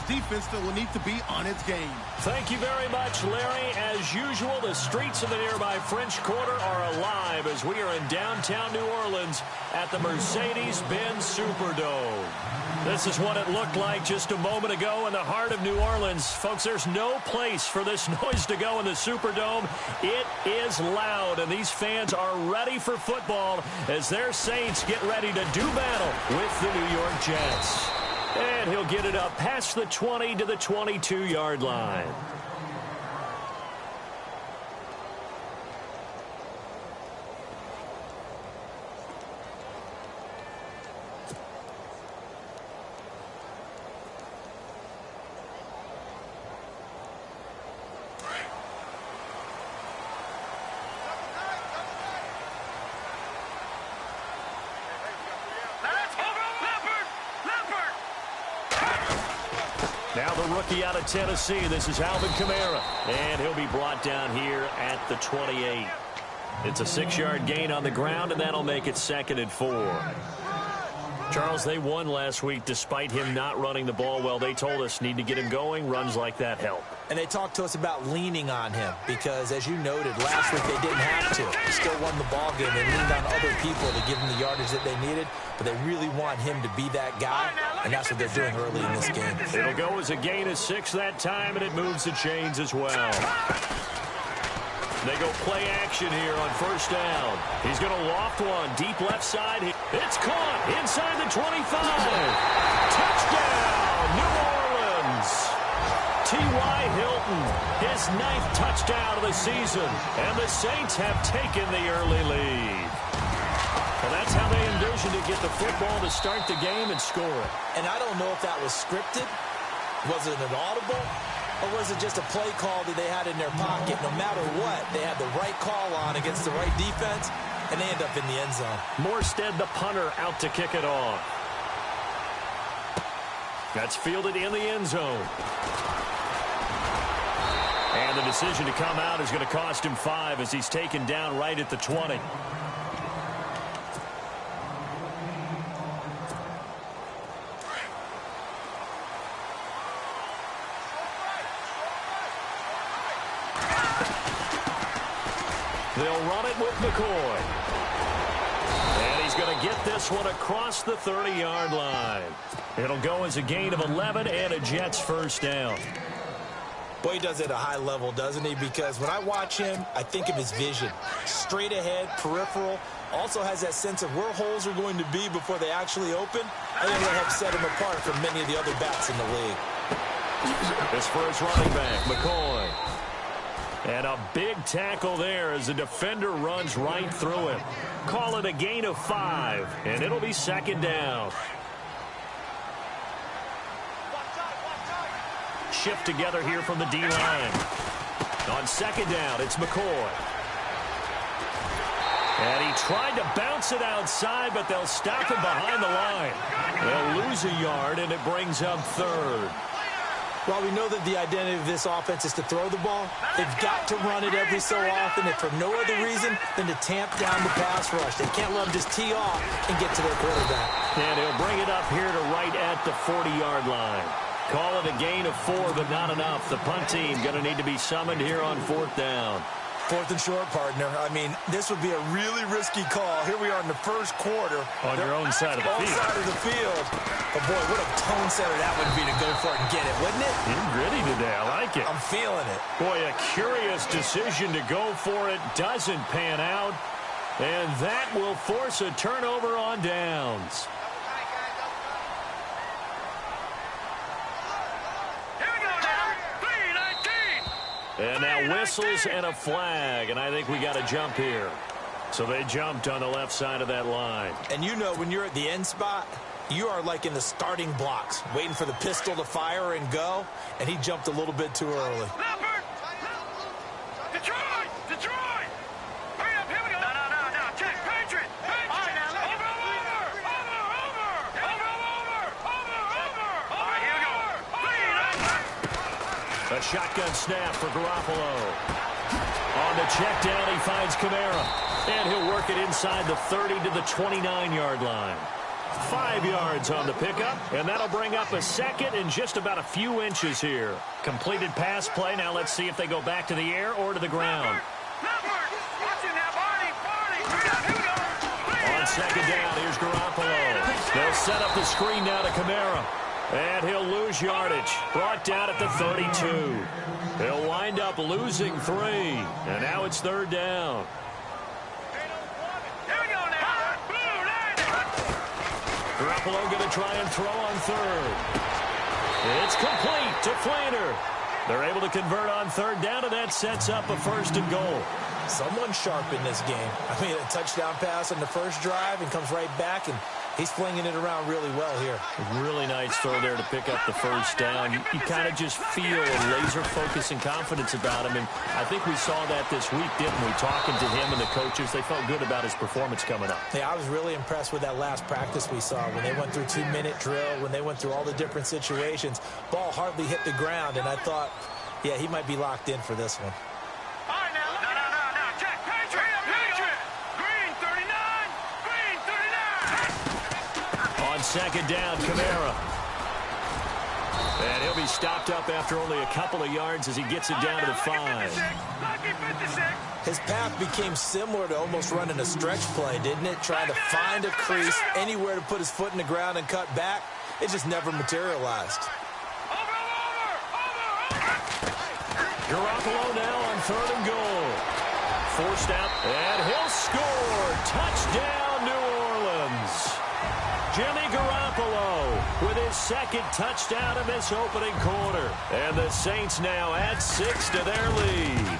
defense that will need to be on its game. Thank you very much, Larry. As usual, the streets of the nearby French Quarter are alive as we are in downtown New Orleans at the Mercedes-Benz Superdome. This is what it looked like just a moment ago in the heart of New Orleans. Folks, there's no place for this noise to go in the Superdome. It is loud, and these fans are ready for football as their Saints get ready to do battle with the New York Jets. And he'll get it up past the 20 to the 22-yard line. Now the rookie out of Tennessee, this is Alvin Kamara. And he'll be brought down here at the 28. It's a 6-yard gain on the ground, and that'll make it 2nd and 4. Charles, they won last week despite him not running the ball well. They told us need to get him going. Runs like that help. And they talked to us about leaning on him because, as you noted, last week they didn't have to. They still won the ball game. They leaned on other people to give them the yardage that they needed, but they really want him to be that guy, and that's what they're doing early in this game. It'll go as a gain of 6 that time, and it moves the chains as well. They go play action here on 1st down. He's going to loft one deep left side. It's caught inside the 25. Touchdown, New Orleans. T.Y. Hilton, his 9th touchdown of the season. And the Saints have taken the early lead. And that's how they envisioned to get the football to start the game and score it. And I don't know if that was scripted. Was it an audible? Or was it just a play call that they had in their pocket? No matter what, they had the right call on against the right defense, and they end up in the end zone. Morstead, the punter, out to kick it off. That's fielded in the end zone. And the decision to come out is going to cost him 5 as he's taken down right at the 20. They'll run it with McCoy. And he's going to get this one across the 30-yard line. It'll go as a gain of 11 and a Jets 1st down. Boy, he does it at a high level, doesn't he? Because when I watch him, I think of his vision. Straight ahead, peripheral. Also has that sense of where holes are going to be before they actually open. I think that helps set him apart from many of the other backs in the league. This first running back, McCoy. And a big tackle there as the defender runs right through him. Call it a gain of 5, and it'll be 2nd down. Shift together here from the D-line. On 2nd down, it's McCoy. And he tried to bounce it outside, but they'll stop him behind the line. They'll lose a yard, and it brings up 3rd. While we know that the identity of this offense is to throw the ball, they've got to run it every so often, and for no other reason than to tamp down the pass rush. They can't let them just tee off and get to their quarterback. And he'll bring it up here to right at the 40-yard line. Call it a gain of 4, but not enough. The punt team going to need to be summoned here on 4th down. 4th and short, partner. I mean, this would be a really risky call. Here we are in the 1st quarter. On your own side of the field. Side of the field. But, boy, what a tone setter that would be to go for it and get it, wouldn't it? Getting gritty today. I like it. I'm feeling it. Boy, a curious decision to go for it. Doesn't pan out. And that will force a turnover on downs. And now whistles and a flag, and I think we got a jump here. So they jumped on the left side of that line. And you know when you're at the end spot, you are like in the starting blocks, waiting for the pistol to fire and go, and he jumped a little bit too early. Detroit! Detroit! Hurry up, here we go! No, check, Patriot! All right, now, over! All right, here we go. A shotgun snap for Garoppolo. On the check down, he finds Kamara. And he'll work it inside the 30 to the 29-yard line. 5 yards on the pickup, and that'll bring up a second and just about a few inches here. Completed pass play. Now let's see if they go back to the air or to the ground. On second down, here's Garoppolo. They'll set up the screen now to Kamara. And he'll lose yardage. Brought down at the 32. He'll wind up losing 3. And now it's third down. Garoppolo going to try and throw on third. It's complete to Flainer. They're able to convert on third down, and that sets up a 1st and goal. Someone sharp in this game. I mean, a touchdown pass on the first drive and comes right back, and he's flinging it around really well here. Really nice throw there to pick up the 1st down. You kind of just feel a laser focus and confidence about him, and I think we saw that this week, didn't we? Talking to him and the coaches, they felt good about his performance coming up. Yeah, I was really impressed with that last practice we saw when they went through 2-minute drill, when they went through all the different situations. Ball hardly hit the ground, and I thought, yeah, he might be locked in for this one. Second down, Kamara. And he'll be stopped up after only a couple of yards as he gets it down to the 5. His path became similar to almost running a stretch play, didn't it? Trying to find a crease, anywhere to put his foot in the ground and cut back. It just never materialized. Garoppolo now on 3rd and goal. Forced out, and he'll score. Touchdown, New Orleans. Jimmy Garoppolo with his 2nd touchdown in this opening quarter. And the Saints now add 6 to their lead.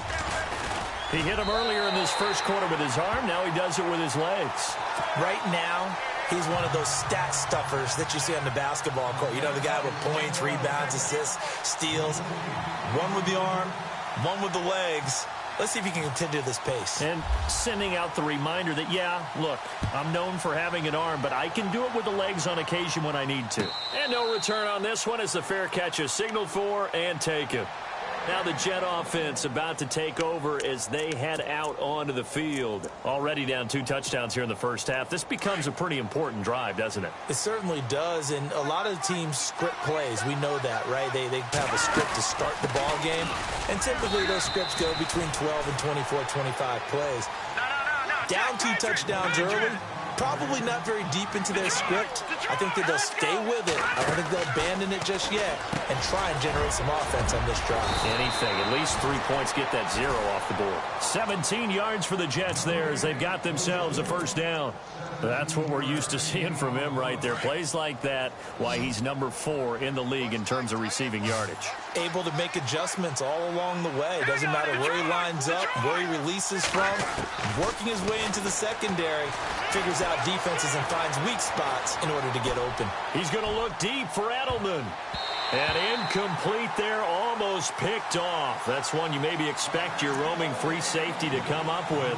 He hit him earlier in this first quarter with his arm. Now he does it with his legs. Right now, he's one of those stat stuffers that you see on the basketball court. You know, the guy with points, rebounds, assists, steals. One with the arm, one with the legs. Let's see if he can continue this pace. And sending out the reminder that, yeah, look, I'm known for having an arm, but I can do it with the legs on occasion when I need to. And no return on this one as the fair catch is signaled for and taken. Now the Jet offense about to take over as they head out onto the field. Already down 2 touchdowns here in the first half. This becomes a pretty important drive, doesn't it? It certainly does, and a lot of teams script plays. We know that, right? They have a script to start the ball game, and typically those scripts go between 12 and 24, 25 plays. Down 2 touchdowns early. Probably not very deep into their script. I think that they'll stay with it. I don't think they'll abandon it just yet and try and generate some offense on this drive. Anything. At least 3 points, get that 0 off the board. 17 yards for the Jets there as they've got themselves a 1st down. That's what we're used to seeing from him right there. Plays like that, why he's number 4 in the league in terms of receiving yardage. Able to make adjustments all along the way. Doesn't matter where he lines up, where he releases from. Working his way into the secondary. Figures out defenses and finds weak spots in order to get open. He's going to look deep for Edelman. And incomplete there, almost picked off. That's one you maybe expect your roaming free safety to come up with.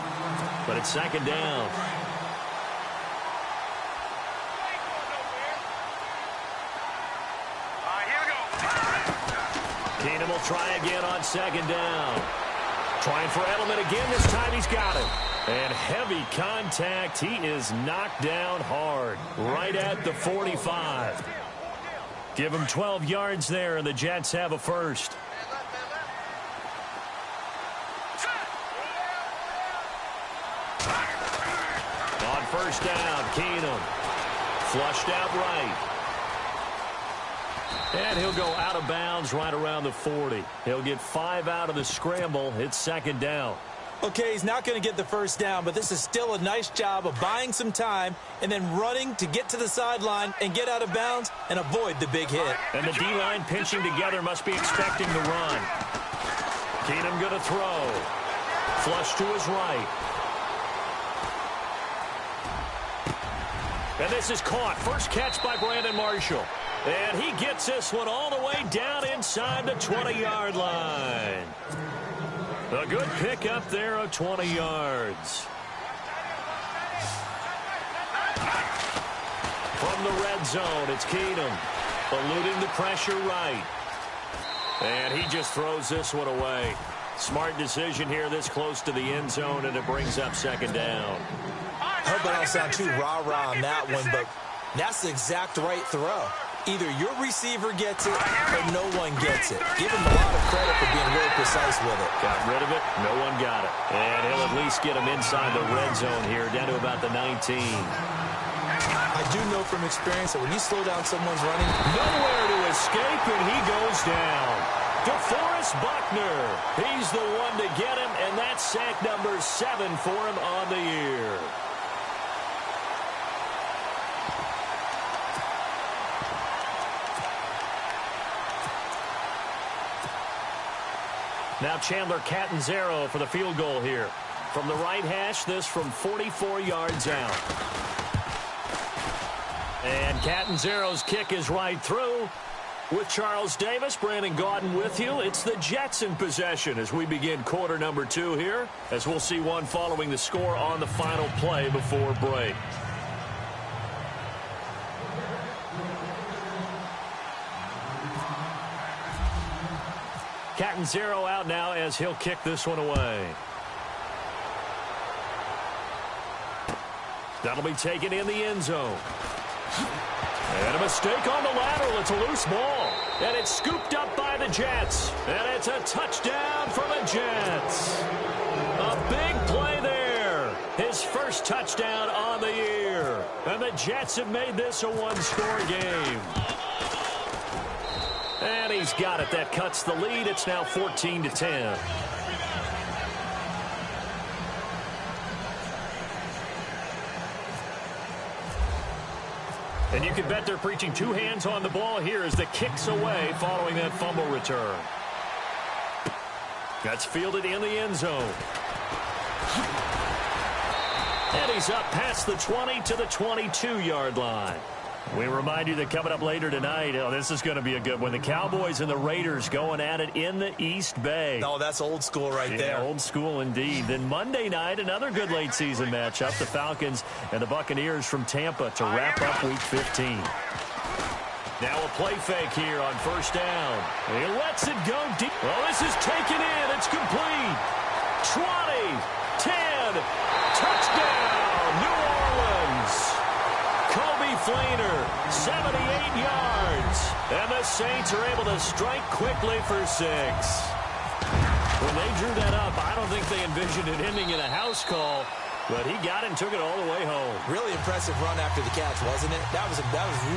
But it's 2nd down. Keenum will try again on 2nd down. Trying for Edelman again. This time he's got it. And heavy contact. He is knocked down hard. Right at the 45. Give him 12 yards there, and the Jets have a 1st. On 1st down, Keenum. Flushed out right. And he'll go out of bounds right around the 40. He'll get 5 out of the scramble. It's 2nd down. Okay, he's not going to get the 1st down, but this is still a nice job of buying some time and then running to get to the sideline and get out of bounds and avoid the big hit. And the D-line pinching together must be expecting the run. Keenum going to throw. Flush to his right. And this is caught. First catch by Brandon Marshall. And he gets this one all the way down inside the 20-yard line. A good pick up there of 20 yards. From the red zone, it's Keenum. Eluding the pressure right. And he just throws this one away. Smart decision here this close to the end zone, and it brings up 2nd down. I hope I don't sound too rah-rah on that one, but That's the exact right throw. Either your receiver gets it or no one gets it. Give him a lot of credit for being really precise with it. Got rid of it. No one got it. And he'll at least get him inside the red zone here, down to about the 19. I do know from experience that when you slow down someone's running, nowhere to escape, and he goes down. DeForest Buckner. He's the one to get him, and that's sack number 7 for him on the year. Now Chandler Catanzaro for the field goal here. From the right hash, this from 44 yards out. And Catanzaro's kick is right through. With Charles Davis, Brandon Gaudin with you. It's the Jets in possession as we begin quarter number 2 here, as we'll see one following the score on the final play before break. Catanzaro out now as he'll kick this one away. That'll be taken in the end zone. And a mistake on the lateral. It's a loose ball. And it's scooped up by the Jets. And it's a touchdown for the Jets. A big play there. His first touchdown on the year. And the Jets have made this a one-score game. And he's got it. That cuts the lead. It's now 14-10. And you can bet they're preaching 2 hands on the ball here as the kick's away following that fumble return. That's fielded in the end zone. And he's up past the 20 to the 22-yard line. We remind you that coming up later tonight, this is going to be a good one. The Cowboys and the Raiders going at it in the East Bay. Oh, that's old school right there. Old school indeed. Then Monday night, another good late season matchup. The Falcons and the Buccaneers from Tampa to wrap up Week 15. Now a play fake here on first down. He lets it go deep. Well, this is taken in. It's complete. 20, 10, touchdown, New Orleans. Kobe Flainer, 78 yards. And the Saints are able to strike quickly for 6. When they drew that up, I don't think they envisioned it ending in a house call, but he got it and took it all the way home. Really impressive run after the catch, wasn't it? That was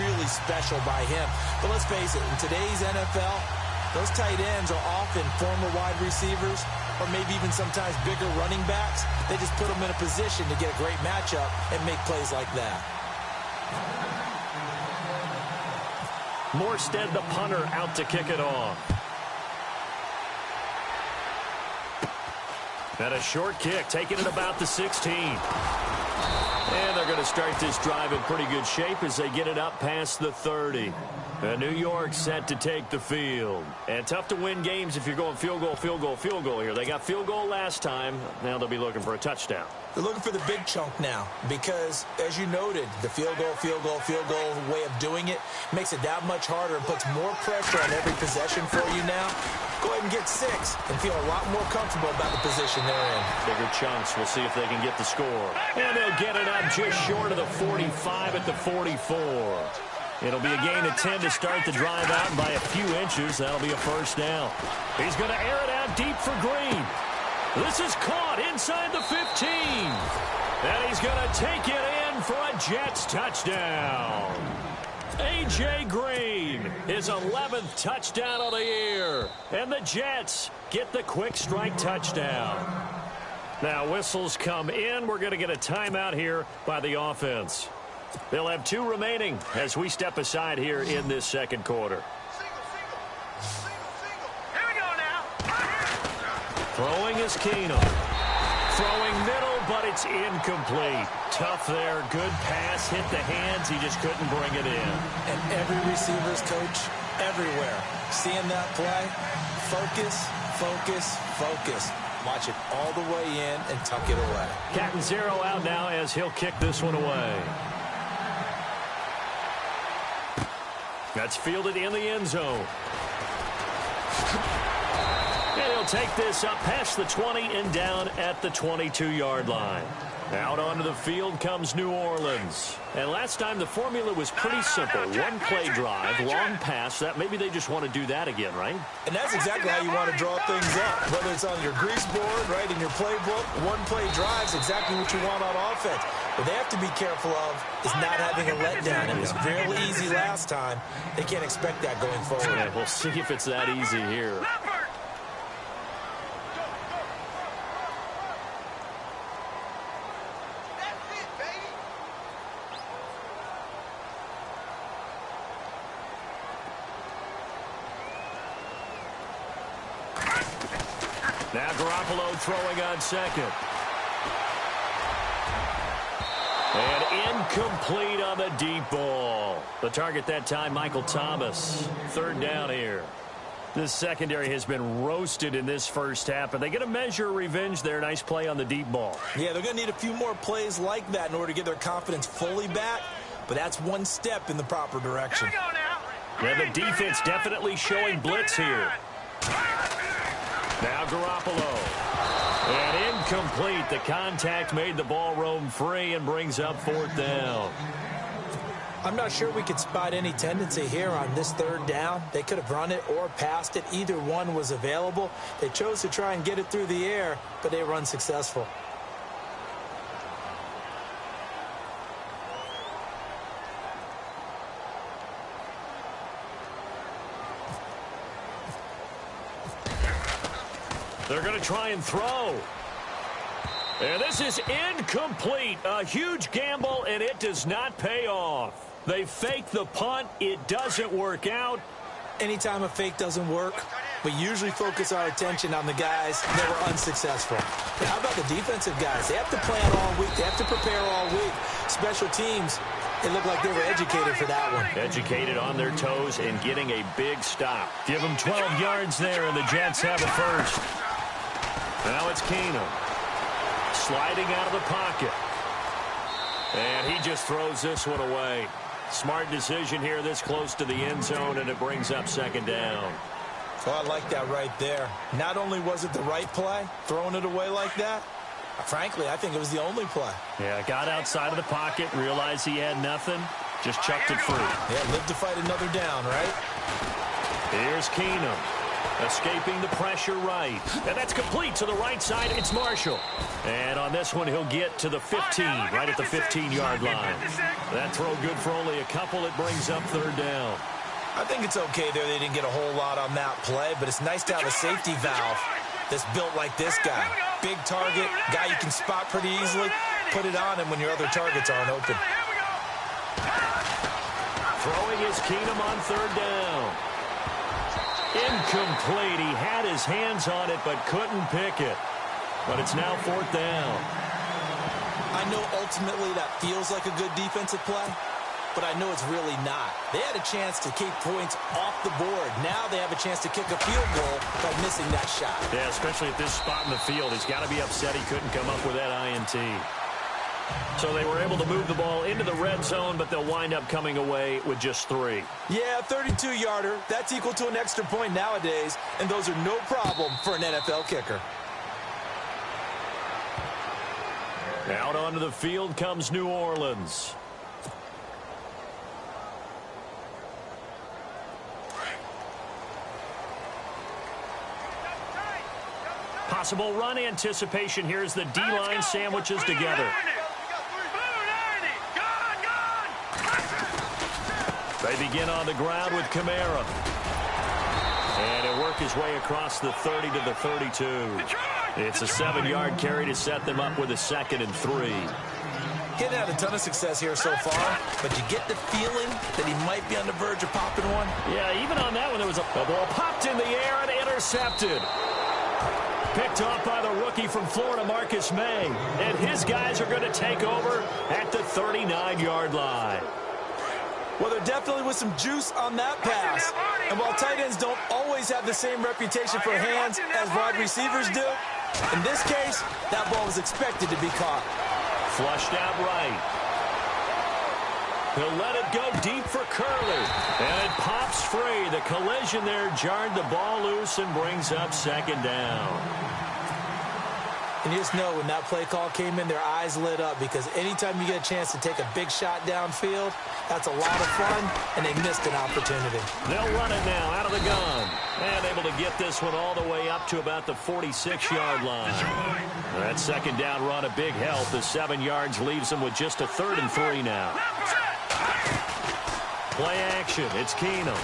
really special by him. But let's face it, in today's NFL, those tight ends are often former wide receivers or maybe even sometimes bigger running backs. They just put them in a position to get a great matchup and make plays like that. Morstead, the punter, out to kick it off. And a short kick, taking it about the 16. And they're going to start this drive in pretty good shape as they get it up past the 30. New York set to take the field. And tough to win games if you're going field goal, field goal, field goal here. They got field goal last time. Now they'll be looking for a touchdown. They're looking for the big chunk now because, as you noted, the field goal way of doing it makes it that much harder and puts more pressure on every possession for you now. Go ahead and get 6 and feel a lot more comfortable about the position they're in. Bigger chunks. We'll see if they can get the score. And they'll get it up just short of the 45 at the 44. It'll be a gain of 10 to start the drive out, and by a few inches, that'll be a first down. He's going to air it out deep for Green. This is caught inside the 15. And he's going to take it in for a Jets touchdown. A.J. Green, his 11th touchdown of the year. And the Jets get the quick strike touchdown. Now whistles come in. We're going to get a timeout here by the offense. They'll have 2 remaining as we step aside here in this second quarter. Here we go now. Throwing is Keenum. Throwing middle, but it's incomplete. Tough there. Good pass. Hit the hands. He just couldn't bring it in. And every receiver's coach everywhere. Seeing that play, focus, focus, focus. Watch it all the way in and tuck it away. Catanzaro out now as he'll kick this one away. That's fielded in the end zone. And he'll take this up past the 20 and down at the 22-yard line. Out onto the field comes New Orleans. And last time the formula was pretty simple. One play drive, long pass. That maybe they just want to do that again, right? And that's exactly how you want to draw things up. Whether it's on your grease board, right, in your playbook, one play drive is exactly what you want on offense. What they have to be careful of is not having a letdown. It was fairly easy last time. They can't expect that going forward. Yeah, we'll see if it's that easy here. Now Garoppolo throwing on second. And incomplete on the deep ball. The target that time, Michael Thomas. Third down here. This secondary has been roasted in this first half, but they get a measure of revenge there. Nice play on the deep ball. Yeah, they're going to need a few more plays like that in order to get their confidence fully back, but that's one step in the proper direction. Here we go now. Yeah, the defense definitely showing blitz here. Now Garoppolo. And incomplete. The contact made the ball roam free and brings up fourth down. I'm not sure we could spot any tendency here on this third down. They could have run it or passed it. Either one was available. They chose to try and get it through the air, but they were unsuccessful. They're going to try and throw. And this is incomplete. A huge gamble, and it does not pay off. They fake the punt. It doesn't work out. Anytime a fake doesn't work, we usually focus our attention on the guys that were unsuccessful. But how about the defensive guys? They have to plan all week. They have to prepare all week. Special teams, it looked like they were educated for that one. Educated on their toes and getting a big stop. Give them 12 yards there, and the Jets have a first. Now it's Keenum. Sliding out of the pocket. And he just throws this one away. Smart decision here this close to the end zone, and it brings up second down. Oh, I like that right there. Not only was it the right play, throwing it away like that, frankly, I think it was the only play. Yeah, got outside of the pocket, realized he had nothing, just chucked it free. Yeah, live to fight another down, right? Here's Keenum. Escaping the pressure right. And that's complete to the right side. It's Marshall. And on this one, he'll get to the 15, right at the 15-yard line. That throw good for only a couple. It brings up third down. I think it's okay there. They didn't get a whole lot on that play, but it's nice to have a safety valve that's built like this guy. Big target, guy you can spot pretty easily. Put it on him when your other targets aren't open. Throwing is Keenum on third down. Incomplete. He had his hands on it but couldn't pick it. But it's now fourth down. I know ultimately that feels like a good defensive play, but I know it's really not. They had a chance to keep points off the board. Now they have a chance to kick a field goal by missing that shot. Yeah, especially at this spot in the field. He's got to be upset he couldn't come up with that INT. So they were able to move the ball into the red zone, but they'll wind up coming away with just 3. Yeah, 32-yarder. That's equal to an extra point nowadays, and those are no problem for an NFL kicker. Out onto the field comes New Orleans. Possible run anticipation. Here's the D-line sandwiches together. They begin on the ground with Kamara. And he'll work his way across the 30 to the 32. It's a 7-yard carry to set them up with a 2nd and 3. Getting had a ton of success here so far, but you get the feeling that he might be on the verge of popping one. Yeah, even on that one, there was a ball popped in the air and intercepted. Picked off by the rookie from Florida, Marcus May. And his guys are going to take over at the 39-yard line. Well, there definitely was some juice on that pass. And while tight ends don't always have the same reputation for hands as wide receivers do, in this case, that ball was expected to be caught. Flushed out right. He'll let it go deep for Curley. And it pops free. The collision there jarred the ball loose and brings up second down. And you just know when that play call came in, their eyes lit up because anytime you get a chance to take a big shot downfield, that's a lot of fun, and they missed an opportunity. They'll run it now out of the gun. And able to get this one all the way up to about the 46-yard line. That second down run a big help. The 7 yards leaves them with just a 3rd and 3 now. Play action. It's Keenum.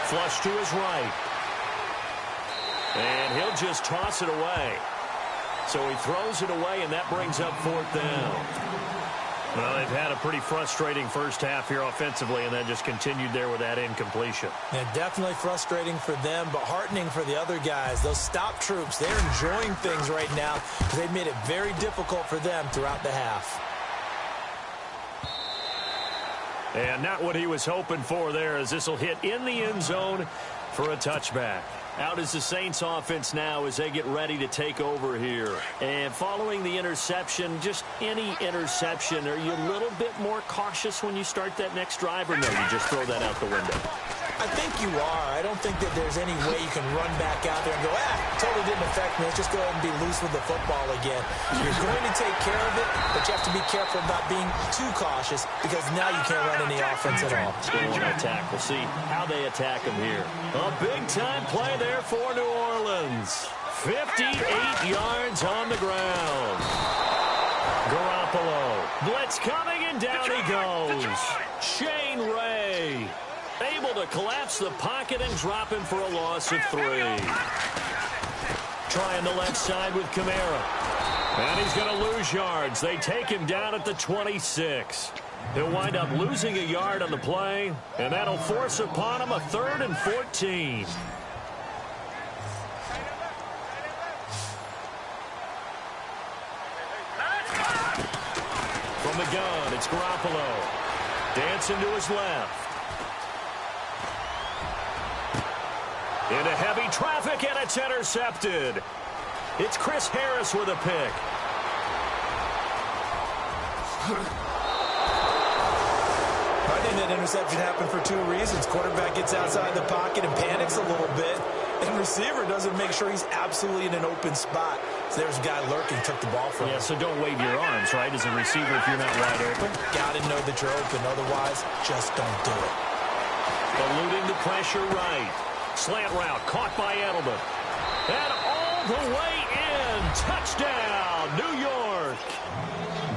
Flush to his right. And he'll just toss it away. So he throws it away, and that brings up 4th down. Well, they've had a pretty frustrating first half here offensively, and then just continued there with that incompletion. Yeah, definitely frustrating for them, but heartening for the other guys. Those stop troops, they're enjoying things right now because they've made it very difficult for them throughout the half. And not what he was hoping for there, as this will hit in the end zone for a touchback. Out is the Saints offense now as they get ready to take over here. And following the interception, just any interception, are you a little bit more cautious when you start that next drive, or no, you just throw that out the window? I think you are. I don't think that there's any way you can run back out there and go, totally didn't affect me. Let's just go ahead and be loose with the football again. You're going to take care of it, but you have to be careful about being too cautious because now you can't run any offense at all. Still want to attack. We'll see how they attack them here. A big-time play there for New Orleans. 58 yards on the ground. Garoppolo. Blitz coming, and down he goes. Shane Ray able to collapse the pocket and drop him for a loss of 3. Trying the left side with Kamara. And he's going to lose yards. They take him down at the 26. He'll wind up losing a yard on the play, and that'll force upon him a 3rd and 14. From the gun, it's Garoppolo. Dancing to his left. Into heavy traffic, and it's intercepted. It's Chris Harris with a pick. I think that interception happened for 2 reasons. Quarterback gets outside the pocket and panics a little bit, and receiver doesn't make sure he's absolutely in an open spot. So there's a guy lurking, took the ball from him. Yeah, so don't wave your arms, right, as a receiver if you're not wide open. Got to know that you're open. Otherwise, just don't do it. Eluding the pressure right. Slant route caught by Edelman. And all the way in. Touchdown, New York.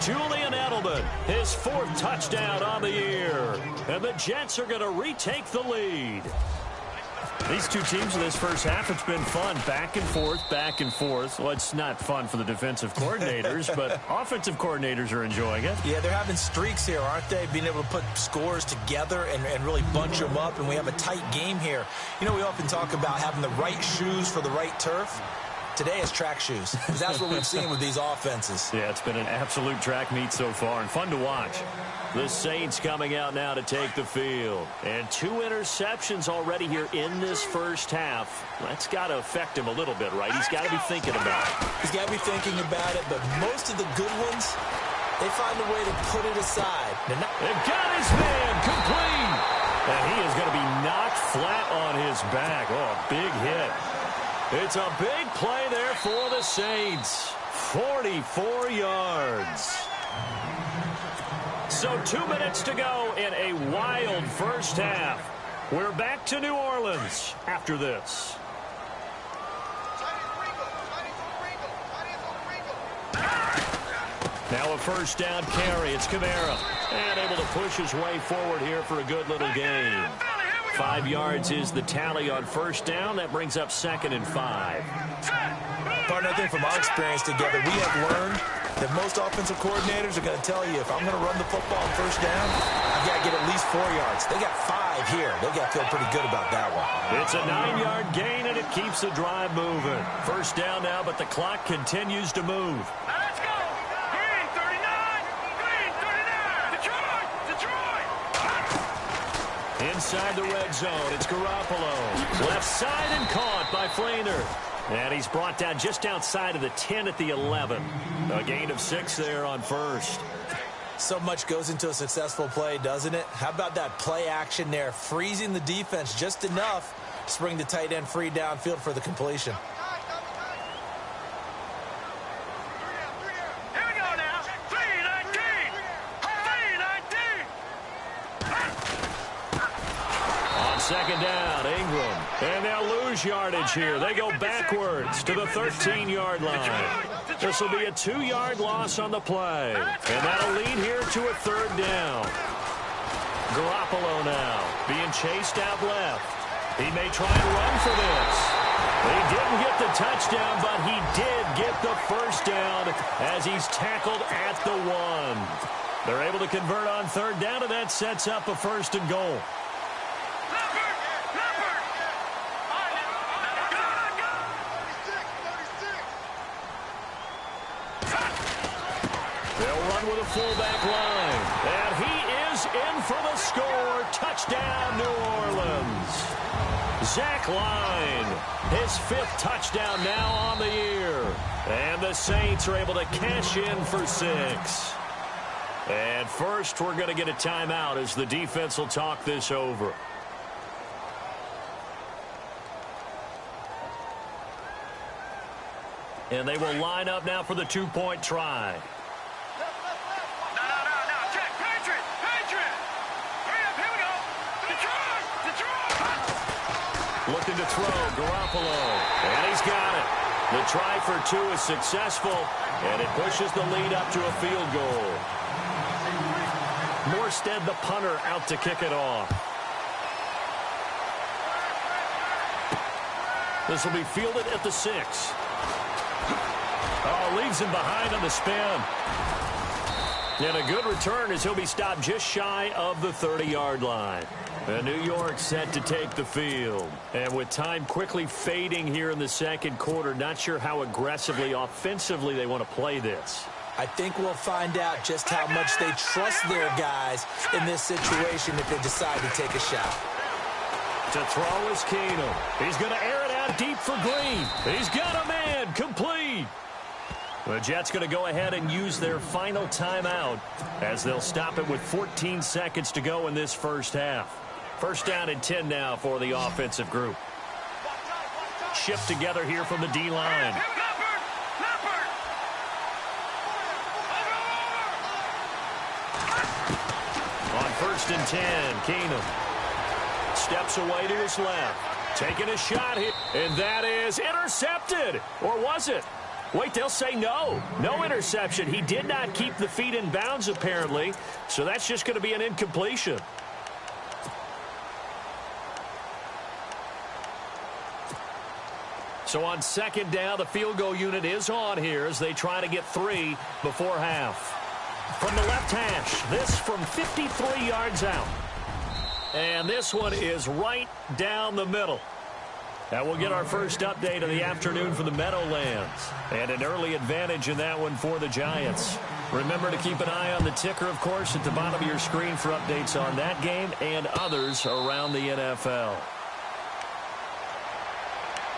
Julian Edelman, his 4th touchdown on the year. And the Jets are going to retake the lead. These two teams in this first half, it's been fun. Back and forth, back and forth. Well, it's not fun for the defensive coordinators, but offensive coordinators are enjoying it. Yeah, they're having streaks here, aren't they? Being able to put scores together and really bunch them up, and we have a tight game here. You know, we often talk about having the right shoes for the right turf. Today is track shoes, because that's what we've seen with these offenses. Yeah, it's been an absolute track meet so far, and fun to watch. The Saints coming out now to take the field. And 2 interceptions already here in this first half. That's got to affect him a little bit, right? He's got to be thinking about it. He's got to be thinking about it, but most of the good ones, they find a way to put it aside. They've got his man complete. And he is going to be knocked flat on his back. Oh, a big hit. It's a big play there for the Saints. 44 yards. So 2 minutes to go in a wild first half. We're back to New Orleans after this. Now a first down carry. It's Kamara. And able to push his way forward here for a good little gain. 5 yards is the tally on first down. That brings up 2nd and 5. Partner, I think from our experience together, we have learned that most offensive coordinators are going to tell you, if I'm going to run the football on first down, I've got to get at least 4 yards. They got 5 here. They got to feel pretty good about that one. It's a 9-yard gain, and it keeps the drive moving. First down now, but the clock continues to move. Let's go. Green 39. Green 39. Detroit. Detroit. Inside the red zone, it's Garoppolo. Left side and caught by Flainer. And he's brought down just outside of the 10 at the 11. A gain of 6 there on first. So much goes into a successful play, doesn't it? How about that play action there, freezing the defense just enough to bring the tight end free downfield for the completion. Here we go now. 319. 319. On second down, Ingram. And they'll lose yardage here. They go backwards to the 13-yard line. This will be a 2-yard loss on the play. And that'll lead here to a third down. Garoppolo now being chased out left. He may try and run for this. He didn't get the touchdown, but he did get the first down as he's tackled at the 1. They're able to convert on third down, and that sets up a first and goal. With a fullback line, and he is in for the score. Touchdown, New Orleans. Zach Line, his 5th touchdown now on the year, and the Saints are able to cash in for 6. And first, we're going to get a timeout as the defense will talk this over. And they will line up now for the 2-point try. Looking to throw, Garoppolo, and he's got it. The try for 2 is successful, and it pushes the lead up to a field goal. Morstead, the punter, out to kick it off. This will be fielded at the 6. Oh, leaves him behind on the spin. And a good return as he'll be stopped just shy of the 30-yard line. And New York set to take the field. And with time quickly fading here in the second quarter, not sure how aggressively, offensively they want to play this. I think we'll find out just how much they trust their guys in this situation if they decide to take a shot. To throw is Keenum. He's going to air it out deep for Green. He's got a man, complete. The Jets going to go ahead and use their final timeout as they'll stop it with 14 seconds to go in this first half. First down and 10 now for the offensive group. Shift together here from the D-line. On first and 10, Keenum steps away to his left. Taking a shot here, and that is intercepted. Or was it? Wait, they'll say no. No interception. He did not keep the feet in bounds, apparently. So that's just going to be an incompletion. So on second down, the field goal unit is on here as they try to get 3 before half. From the left hash, this from 53 yards out. And this one is right down the middle. Now we'll get our first update of the afternoon from the Meadowlands. And an early advantage in that one for the Giants. Remember to keep an eye on the ticker, of course, at the bottom of your screen for updates on that game and others around the NFL.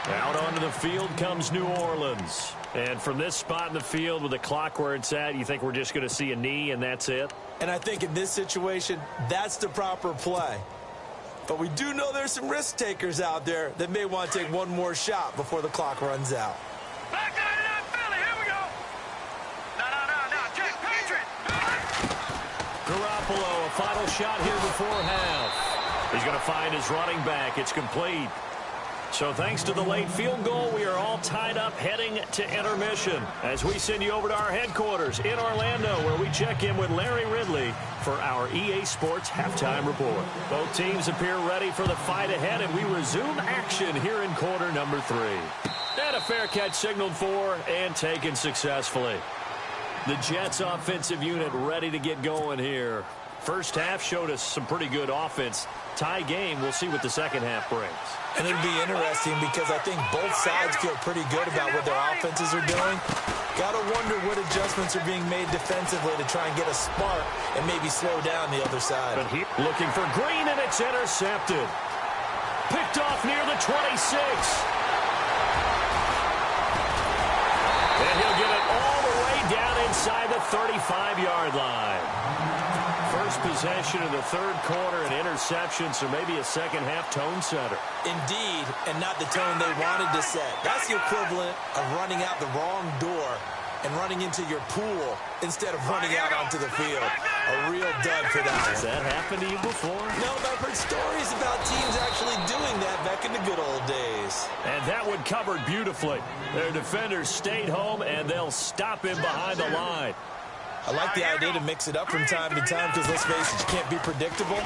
Out onto the field comes New Orleans. And from this spot in the field with the clock where it's at, you think we're just going to see a knee and that's it? And I think in this situation, that's the proper play. But we do know there's some risk takers out there that may want to take one more shot before the clock runs out. Back 99 Philly, here we go. No, check, Patriot. Garoppolo, a final shot here before half. He's going to find his running back. It's complete. So thanks to the late field goal, we are all tied up heading to intermission as we send you over to our headquarters in Orlando where we check in with Larry Ridley for our EA Sports Halftime Report. Both teams appear ready for the fight ahead, and we resume action here in quarter number 3. And a fair catch signaled for and taken successfully. The Jets offensive unit ready to get going here. First half showed us some pretty good offense. Tie game, we'll see what the second half brings. And it'll be interesting because I think both sides feel pretty good about what their offenses are doing. Got to wonder what adjustments are being made defensively to try and get a spark and maybe slow down the other side. But here, looking for Green, and it's intercepted. Picked off near the 26. And he'll get it all the way down inside the 35-yard line. First possession of the third quarter, an interception, so maybe a second-half tone setter. Indeed, and not the tone they wanted to set. That's the equivalent of running out the wrong door and running into your pool instead of running out onto the field. A real dud for that one. Has that happened to you before? No, but I've heard stories about teams actually doing that back in the good old days. And that one covered beautifully. Their defenders stayed home, and they'll stop him behind the line. I like the idea to mix it up from time to time because, let's face it, you can't be predictable.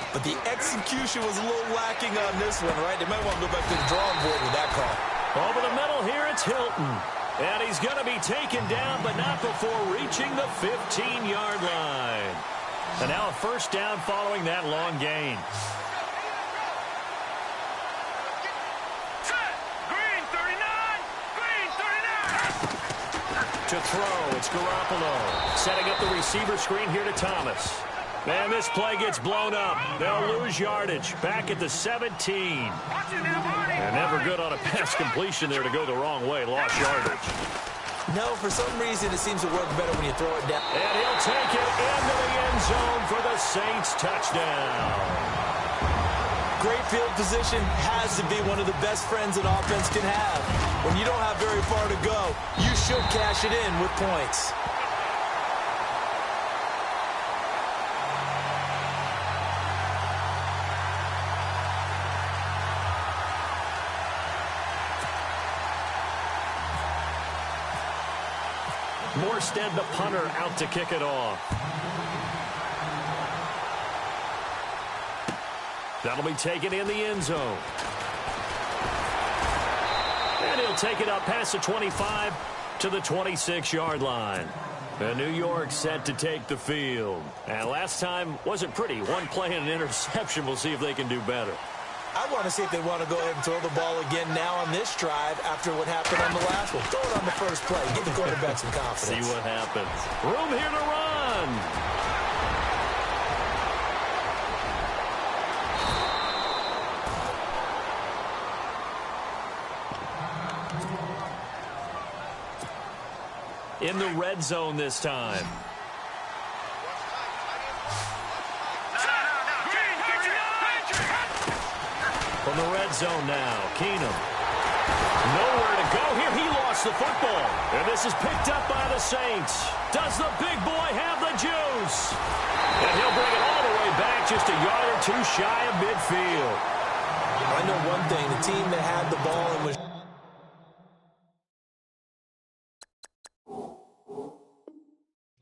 But the execution was a little lacking on this one, right? They might want to go back to the drawing board with that call. Over the middle here, it's Hilton. And he's going to be taken down, but not before reaching the 15-yard line. And now a first down following that long gain. Green 39! Green 39! To throw, it's Garoppolo. Setting up the receiver screen here to Thomas. And this play gets blown up. They'll lose yardage. Back at the 17. Watch it now, Barney! And never good on a pass completion there to go the wrong way. Lost yardage. No, for some reason it seems to work better when you throw it down. And he'll take it into the end zone for the Saints touchdown. Great field position has to be one of the best friends an offense can have. When you don't have very far to go, you should cash it in with points. Morstead, the punter, out to kick it off. That'll be taken in the end zone. And he'll take it up past the 25 to the 26-yard line. And New York set to take the field. And last time wasn't pretty. One play and an interception. We'll see if they can do better. I want to see if they want to go ahead and throw the ball again now on this drive after what happened on the last one. Throw it on the first play. Give the quarterback some confidence. See what happens. Room here to run. In the red zone this time. From the red zone now, Keenum. Nowhere to go here. He lost the football. And this is picked up by the Saints. Does the big boy have the juice? And he'll bring it all the way back just a yard or two shy of midfield. I know one thing. The team that had the ball and was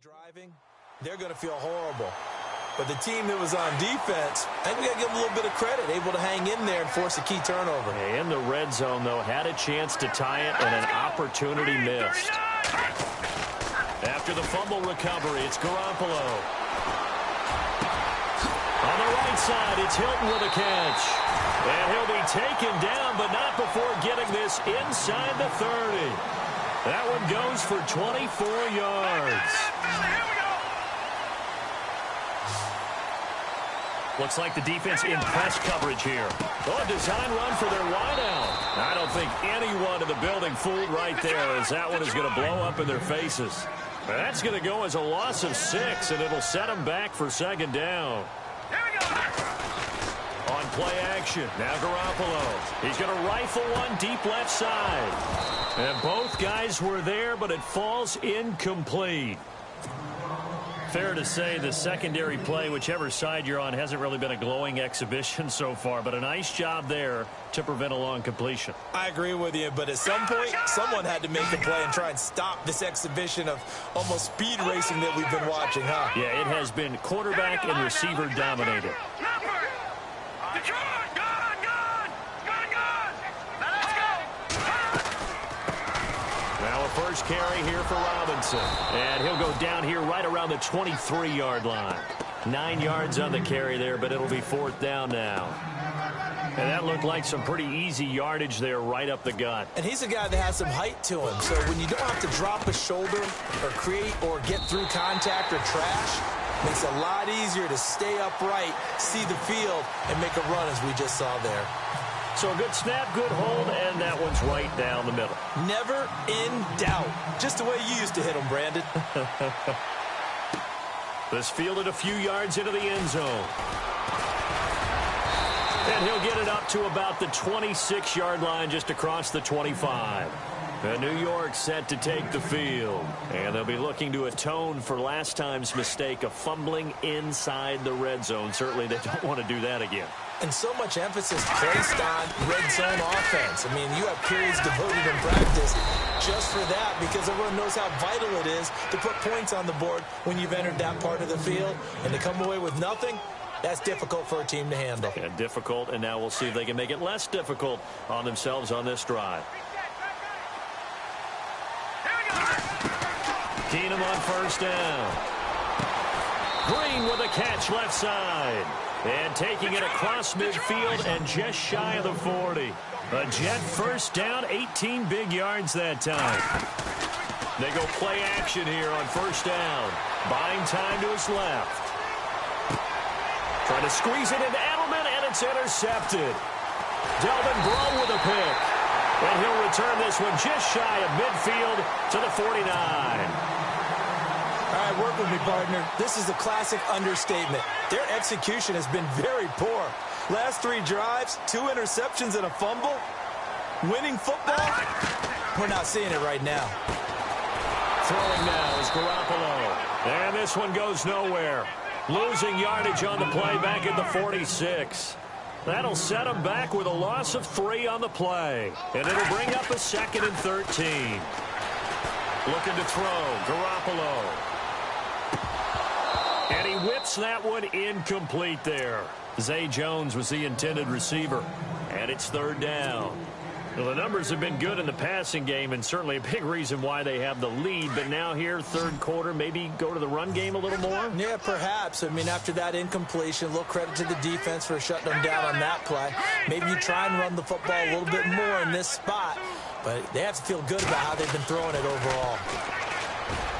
driving, they're going to feel horrible. But the team that was on defense, I think we got to give them a little bit of credit, able to hang in there and force a key turnover. In the red zone, though, had a chance to tie it and an opportunity missed. After the fumble recovery, it's Garoppolo. On the right side, it's Hilton with a catch. And he'll be taken down, but not before getting this inside the 30. That one goes for 24 yards. Looks like the defense in press coverage here. Oh, a design run for their wideout. I don't think anyone in the building fooled right there, as that one is going to blow up in their faces. That's going to go as a loss of 6, and it'll set them back for second down. On play action, now Garoppolo. He's going to rifle one deep left side. And both guys were there, but it falls incomplete. Fair to say the secondary play, whichever side you're on, hasn't really been a glowing exhibition so far, but a nice job there to prevent a long completion. I agree with you, but at some point, someone had to make the play and try and stop this exhibition of almost speed racing that we've been watching, huh? Yeah, it has been quarterback and receiver dominated. First carry here for Robinson. And he'll go down here right around the 23-yard line. 9 yards on the carry there, but it'll be fourth down now. And that looked like some pretty easy yardage there right up the gut. And he's a guy that has some height to him. So when you don't have to drop a shoulder or create or get through contact or trash, it makes it a lot easier to stay upright, see the field, and make a run as we just saw there. So a good snap, good hold, and that one's right down the middle. Never in doubt. Just the way you used to hit them, Brandon. This fielded a few yards into the end zone. And he'll get it up to about the 26-yard line, just across the 25. And New York set to take the field. And they'll be looking to atone for last time's mistake of fumbling inside the red zone. Certainly they don't want to do that again. And so much emphasis placed on red zone offense. I mean, you have periods devoted in practice just for that, because everyone knows how vital it is to put points on the board when you've entered that part of the field. And to come away with nothing, that's difficult for a team to handle. Yeah, difficult, and now we'll see if they can make it less difficult on themselves on this drive. Keenum on first down. Green with a catch left side. And taking it across midfield and just shy of the 40. A Jet first down, 18 big yards that time. They go play action here on first down. Buying time to his left. Trying to squeeze it into Edelman, and it's intercepted. Delvin Breaux with a pick. And he'll return this one just shy of midfield to the 49. All right, work with me, partner. This is a classic understatement. Their execution has been very poor. Last 3 drives, 2 interceptions and a fumble. Winning football? We're not seeing it right now. Throwing now is Garoppolo. And this one goes nowhere. Losing yardage on the play back at the 46. That'll set him back with a loss of 3 on the play. And it'll bring up a 2nd and 13. Looking to throw. Garoppolo. And he whips that one incomplete there. Zay Jones was the intended receiver. And it's 3rd down. Well, the numbers have been good in the passing game, and certainly a big reason why they have the lead. But now here, 3rd quarter, maybe go to the run game a little more? Yeah, perhaps. I mean, after that incompletion, a little credit to the defense for shutting them down on that play. Maybe you try and run the football a little bit more in this spot. But they have to feel good about how they've been throwing it overall.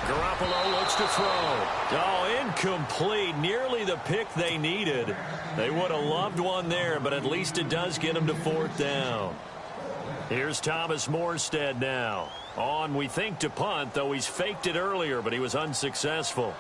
Garoppolo looks to throw. Oh, incomplete. Nearly the pick they needed. They would have loved one there, but at least it does get them to 4th down. Here's Thomas Morstead now. On, we think, to punt, though he's faked it earlier, but he was unsuccessful.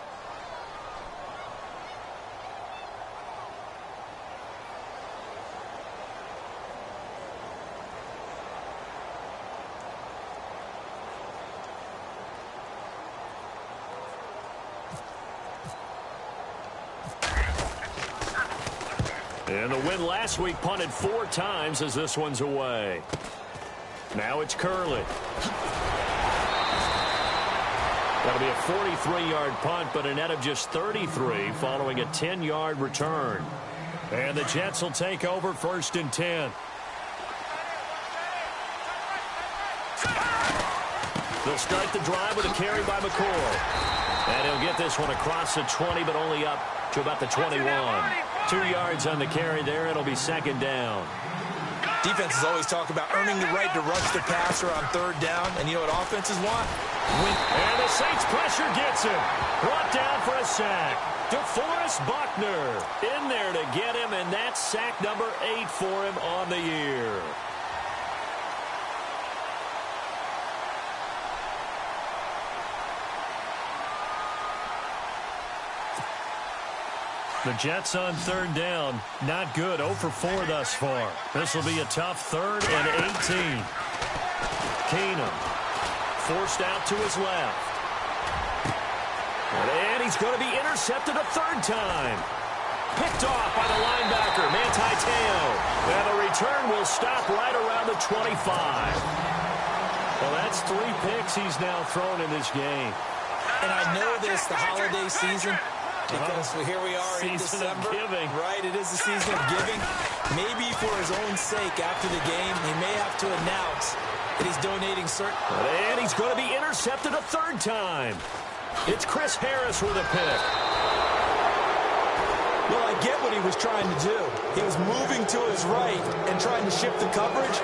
And the win last week punted 4 times as this one's away. Now it's Curley. That'll be a 43-yard punt, but a net of just 33 following a 10-yard return. And the Jets will take over 1st and 10. They'll start the drive with a carry by McCoy. And he'll get this one across the 20, but only up to about the 21. 2 yards on the carry there. It'll be 2nd down. Defenses always talk about earning the right to rush the passer on 3rd down. And you know what offenses want? Win. And the Saints pressure gets him. Brought down for a sack. DeForest Buckner in there to get him, and that's sack number 8 for him on the year. The Jets on 3rd down. Not good. 0 for 4 thus far. This will be a tough 3rd and 18. Keenum forced out to his left. And he's going to be intercepted a 3rd time. Picked off by the linebacker, Manti Te'o. And the return will stop right around the 25. Well, that's 3 picks he's now thrown in this game. And I know this, the holiday season, because here we are in December. Right, it is the season of giving. Maybe for his own sake after the game, he may have to announce that he's donating certain. And he's going to be intercepted a 3rd time. It's Chris Harris with a pick. Well, I get what he was trying to do. He was moving to his right and trying to shift the coverage,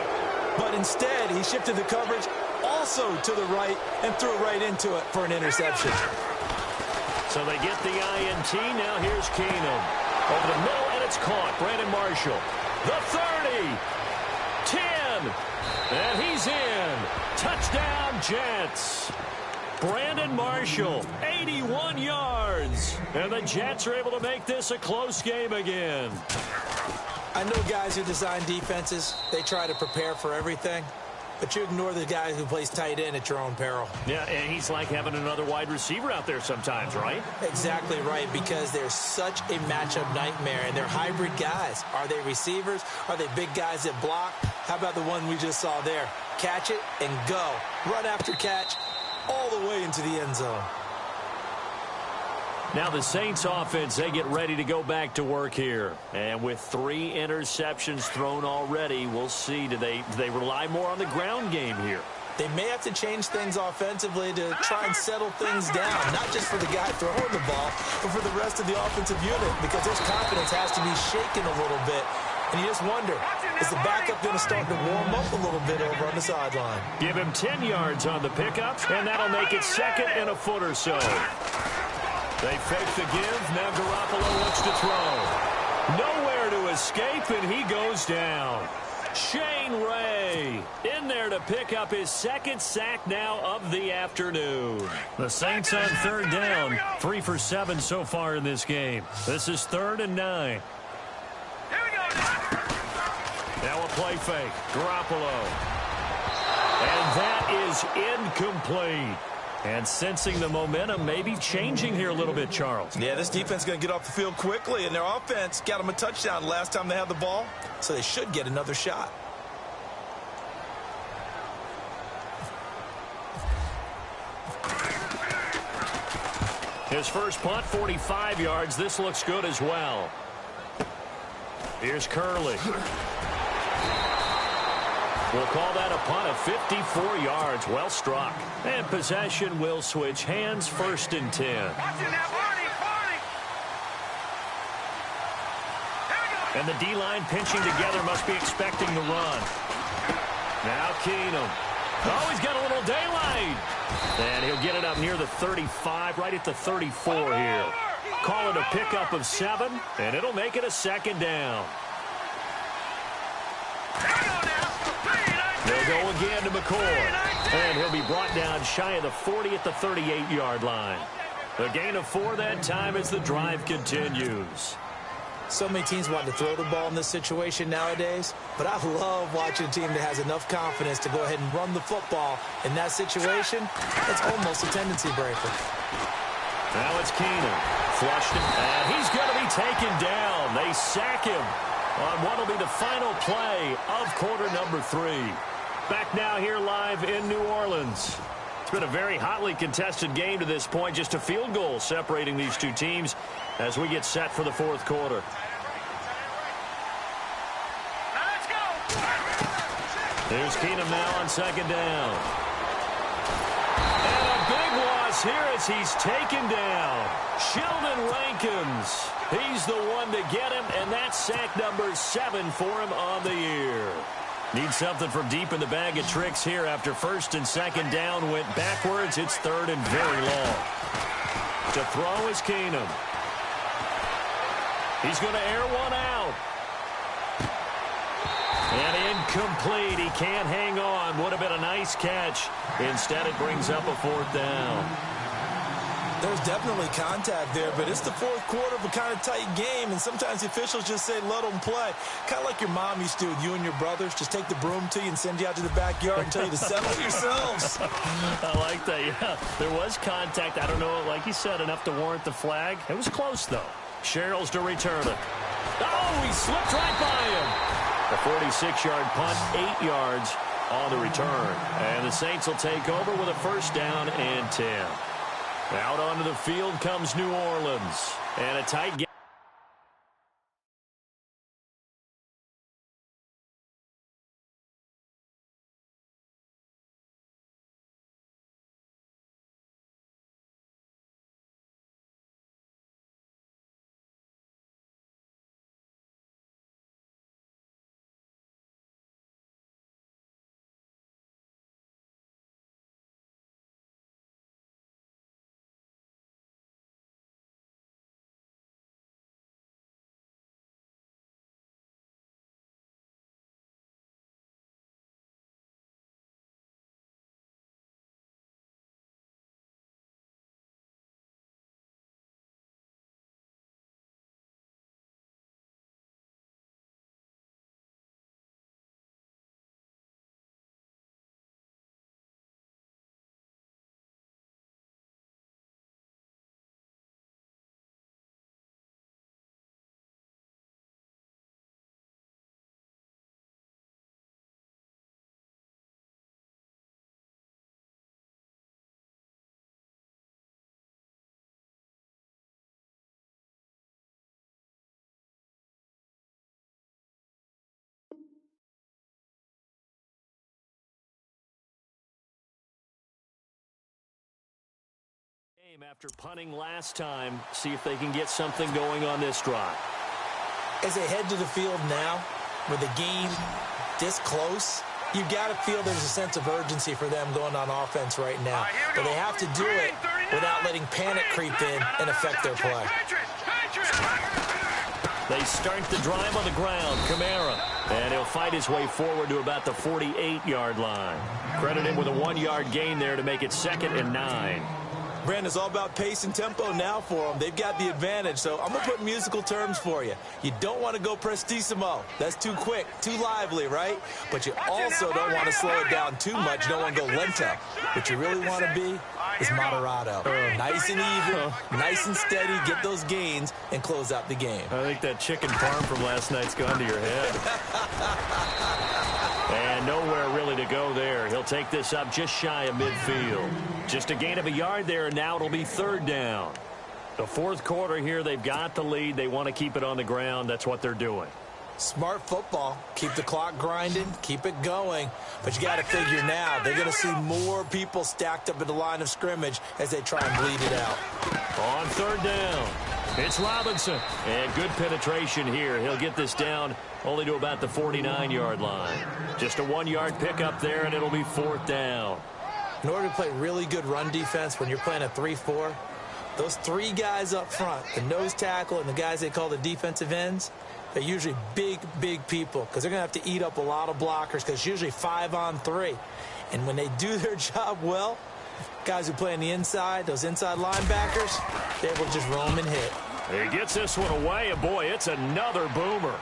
but instead he shifted the coverage also to the right and threw it right into it for an interception. So they get the INT. Now here's Keenum. Over the middle, and it's caught. Brandon Marshall. The 30. run. And he's in. Touchdown, Jets. Brandon Marshall, 81 yards. And the Jets are able to make this a close game again. I know guys who design defenses, they try to prepare for everything. But you ignore the guy who plays tight end at your own peril. Yeah, and he's like having another wide receiver out there sometimes, right? Exactly right, because they're such a matchup nightmare, and they're hybrid guys. Are they receivers? Are they big guys that block? How about the one we just saw there? Catch it and go. Run after catch all the way into the end zone. Now the Saints offense, they get ready to go back to work here. And with 3 interceptions thrown already, we'll see. Do they rely more on the ground game here? They may have to change things offensively to try and settle things down, not just for the guy throwing the ball, but for the rest of the offensive unit, because his confidence has to be shaken a little bit. And you just wonder, is the backup going to start to warm up a little bit over on the sideline? Give him 10 yards on the pickup, and that'll make it 2nd and a foot or so. They fake the give. Now Garoppolo looks to throw. Nowhere to escape, and he goes down. Shane Ray in there to pick up his 2nd sack now of the afternoon. The Saints on 3rd down. 3 for 7 so far in this game. This is 3rd and 9. Here we go. Now a play fake. Garoppolo. And that is incomplete. And sensing the momentum maybe changing here a little bit, Charles. Yeah, this defense is going to get off the field quickly, and their offense got them a touchdown last time they had the ball, so they should get another shot. His first punt, 45 yards. This looks good as well. Here's Curley. We'll call that a punt of 54 yards. Well struck. And possession will switch hands, 1st and 10. And the D-line pinching together, must be expecting the run. Now Keenum. Oh, he's got a little daylight. And he'll get it up near the 35, right at the 34 here. Call it a pickup of 7, and it'll make it a 2nd down. They'll go again to McCoy. And he'll be brought down shy of the 40 at the 38-yard line. A gain of 4 that time as the drive continues. So many teams want to throw the ball in this situation nowadays, but I love watching a team that has enough confidence to go ahead and run the football. In that situation, it's almost a tendency breaker. Now it's Keenum. Flushed it, and he's going to be taken down. They sack him on what will be the final play of quarter number 3. Back now here live in New Orleans. It's been a very hotly contested game to this point. Just a field goal separating these two teams as we get set for the 4th quarter. Now let's go. Here's Keenum now on 2nd down. And a big loss here as he's taken down. Sheldon Rankins. He's the one to get him, and that's sack number 7 for him on the year. Need something from deep in the bag of tricks here after 1st and 2nd down went backwards. It's 3rd and very long. To throw is Keenum. He's going to air one out. And incomplete. He can't hang on. Would have been a nice catch. Instead, it brings up a 4th down. There's definitely contact there, but it's the 4th quarter of a kind of tight game, and sometimes the officials just say, let them play. Kind of like your mom used to with you and your brothers. Just take the broom to you and send you out to the backyard and tell you to settle it yourselves. I like that, yeah. There was contact. I don't know, like you said, enough to warrant the flag. It was close, though. Sherrills to return it. Oh, he slipped right by him. The 46-yard punt, 8 yards on the return. And the Saints will take over with a 1st down and 10. Out onto the field comes New Orleans. And a tight game. After punting last time, see if they can get something going on this drive. As they head to the field now, with the game this close, you've got to feel there's a sense of urgency for them going on offense right now. But they have to do it without letting panic creep in and affect their play. They start the drive on the ground. Kamara. And he'll fight his way forward to about the 48-yard line. Credit him with a 1-yard gain there to make it 2nd and 9. Brandon, it's all about pace and tempo now for them. They've got the advantage, so I'm going to put musical terms for you. You don't want to go prestissimo. That's too quick, too lively, right? But you also don't want to slow it down too much. You don't want to go lento. What you really want to be is moderato. Nice and even, nice and steady, get those gains, and close out the game. I think that chicken parm from last night's gone to your head. And nowhere really to go there. He'll take this up just shy of midfield. Just a gain of a yard there, and now it'll be 3rd down. The 4th quarter here, they've got the lead. They want to keep it on the ground. That's what they're doing. Smart football. Keep the clock grinding. Keep it going. But you got to figure now, they're going to see more people stacked up at the line of scrimmage as they try and bleed it out. On 3rd down, it's Robinson. And good penetration here. He'll get this down only to about the 49-yard line. Just a 1-yard pickup there, and it'll be 4th down. In order to play really good run defense when you're playing a 3-4, those 3 guys up front, the nose tackle and the guys they call the defensive ends, they're usually big, big people because they're going to have to eat up a lot of blockers because it's usually 5-on-3. And when they do their job well, guys who play on the inside, those inside linebackers, they're able to just roam and hit. He gets this one away, and boy, it's another boomer.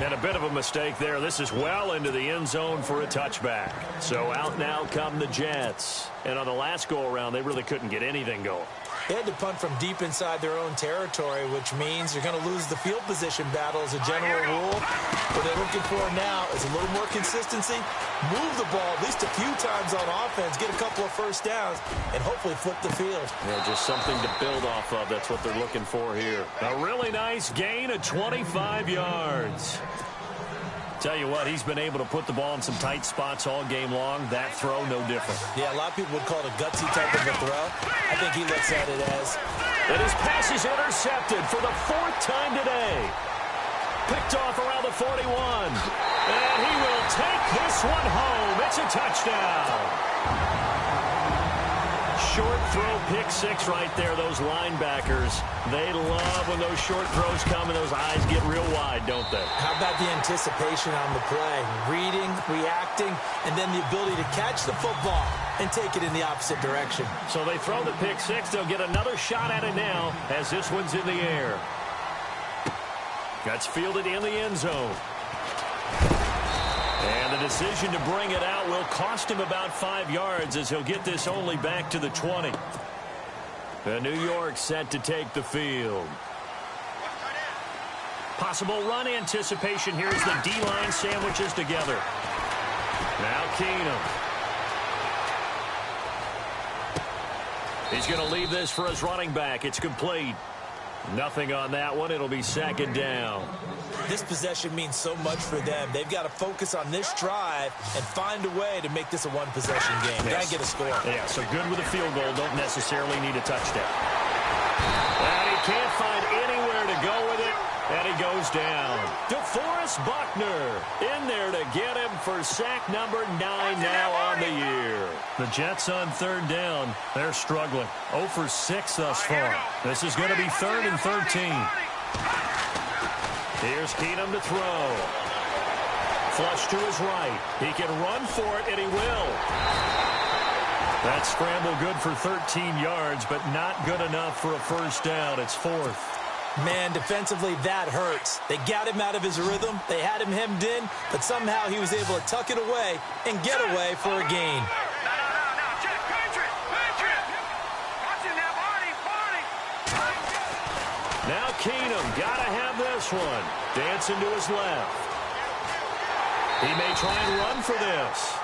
And a bit of a mistake there. This is well into the end zone for a touchback. So out now come the Jets. And on the last go-around, they really couldn't get anything going. They had to punt from deep inside their own territory, which means you're going to lose the field position battle as a general rule. What they're looking for now is a little more consistency, move the ball at least a few times on offense, get a couple of first downs, and hopefully flip the field. Yeah, just something to build off of. That's what they're looking for here. A really nice gain of 25 yards. Tell you what, he's been able to put the ball in some tight spots all game long. That throw, no different. Yeah, a lot of people would call it a gutsy type of a throw. I think he looks at it as. And his pass is intercepted for the 4th time today. Picked off around the 41. And he will take this one home. It's a touchdown. Short throw, pick 6 right there. Those linebackers, they love when those short throws come and those eyes get real wide, don't they? How about the anticipation on the play? Reading, reacting, and then the ability to catch the football and take it in the opposite direction. So they throw the pick 6. They'll get another shot at it now as this one's in the air. That's fielded in the end zone. And the decision to bring it out will cost him about 5 yards as he'll get this only back to the 20. The New York set to take the field. Possible run anticipation here as the D-line sandwiches together. Now Keenum. He's going to leave this for his running back. It's complete. Nothing on that one. It'll be 2nd down. This possession means so much for them. They've got to focus on this drive and find a way to make this a one-possession game. Yes. Got to get a score. Yeah, so good with a field goal. Don't necessarily need a touchdown. And he can't find anywhere to go with it. And he goes down. DeForest Buckner in there to get him for sack number 9 now on the year. The Jets on 3rd down. They're struggling. 0 for 6 thus far. This is going to be 3rd and 13. Here's Keenum to throw. Flush to his right. He can run for it, and he will. That scramble good for 13 yards, but not good enough for a first down. It's 4th. Man, defensively, that hurts. They got him out of his rhythm. They had him hemmed in, but somehow he was able to tuck it away and get away for a gain. Now Keenum, got to have this one. Dancing to his left. He may try and run for this.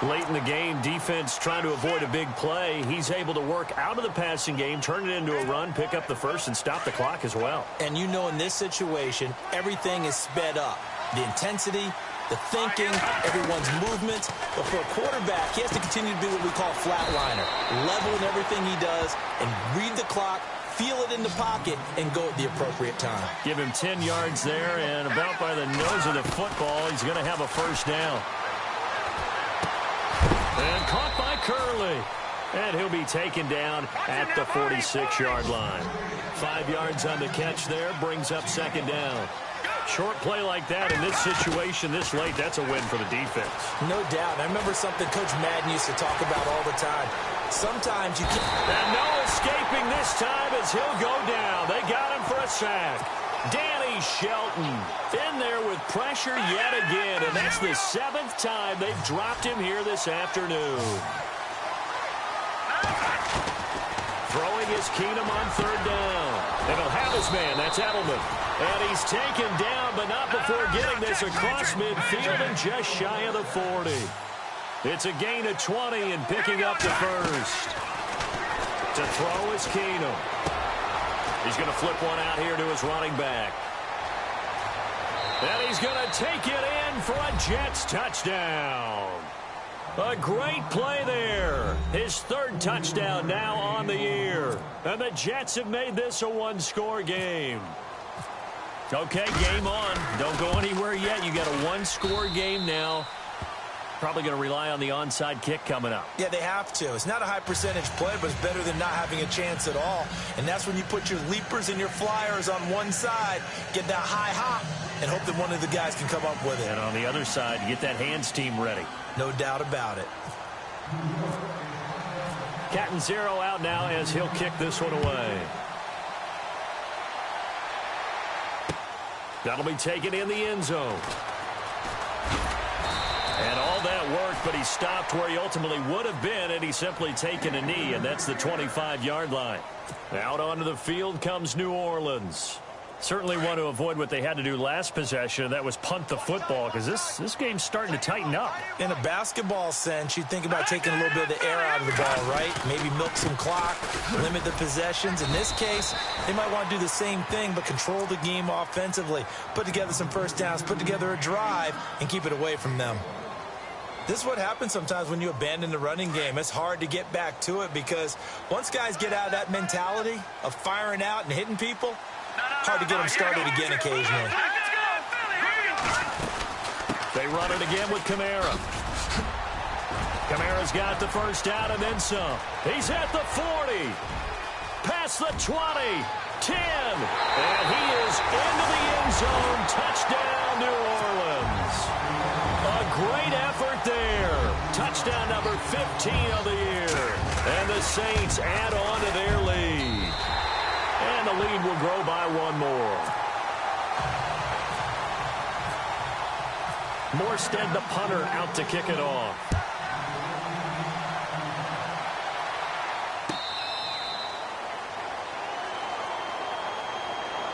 Late in the game, defense trying to avoid a big play. He's able to work out of the passing game, turn it into a run, pick up the first, and stop the clock as well. And you know in this situation, everything is sped up. The intensity, the thinking, everyone's movements. But for a quarterback, he has to continue to be what we call a flatliner. Level in everything he does and read the clock, feel it in the pocket, and go at the appropriate time. Give him 10 yards there, and about by the nose of the football, he's going to have a first down. And caught by Curley. And he'll be taken down at the 46-yard line. 5 yards on the catch there, brings up second down. Short play like that in this situation this late, that's a win for the defense. No doubt. I remember something Coach Madden used to talk about all the time. Sometimes you can't. And no escaping this time as he'll go down. They got him for a sack. Danny Shelton in there with pressure yet again, and that's the 7th time they've dropped him here this afternoon. Throwing is Keenum on third down. And he'll have his man. That's Edelman. And he's taken down, but not before getting this across midfield and just shy of the 40. It's a gain of 20 and picking up the first. To throw is Keenum. He's going to flip one out here to his running back. And he's going to take it in for a Jets touchdown. A great play there. His 3rd touchdown now on the year. And the Jets have made this a one-score game. Okay, game on. Don't go anywhere yet. You got a one-score game now. Probably going to rely on the onside kick coming up. Yeah, they have to. It's not a high percentage play, but it's better than not having a chance at all. And that's when you put your leapers and your flyers on one side, get that high hop, and hope that one of the guys can come up with it. And on the other side, get that hands team ready. No doubt about it. Cat and 0 out now as he'll kick this one away. That'll be taken in the end zone. And all that work, but he stopped where he ultimately would have been, and he's simply taken a knee, and that's the 25-yard line. Out onto the field comes New Orleans. Certainly want to avoid what they had to do last possession, that was punt the football, because this game's starting to tighten up. In a basketball sense, you'd think about taking a little bit of the air out of the ball, right? Maybe milk some clock, limit the possessions. In this case, they might want to do the same thing, but control the game offensively. Put together some first downs, put together a drive, and keep it away from them. This is what happens sometimes when you abandon the running game. It's hard to get back to it because once guys get out of that mentality of firing out and hitting people, hard to get them started again occasionally. They run it again with Kamara. Kamara's got the first down and then some. He's at the 40. Past the 20. 10. And he is into the end zone. Touchdown, New Orleans. A great effort there. Touchdown number 15 of the year. And the Saints add on to their lead. And the lead will grow by one more. Morstead, the punter, out to kick it off.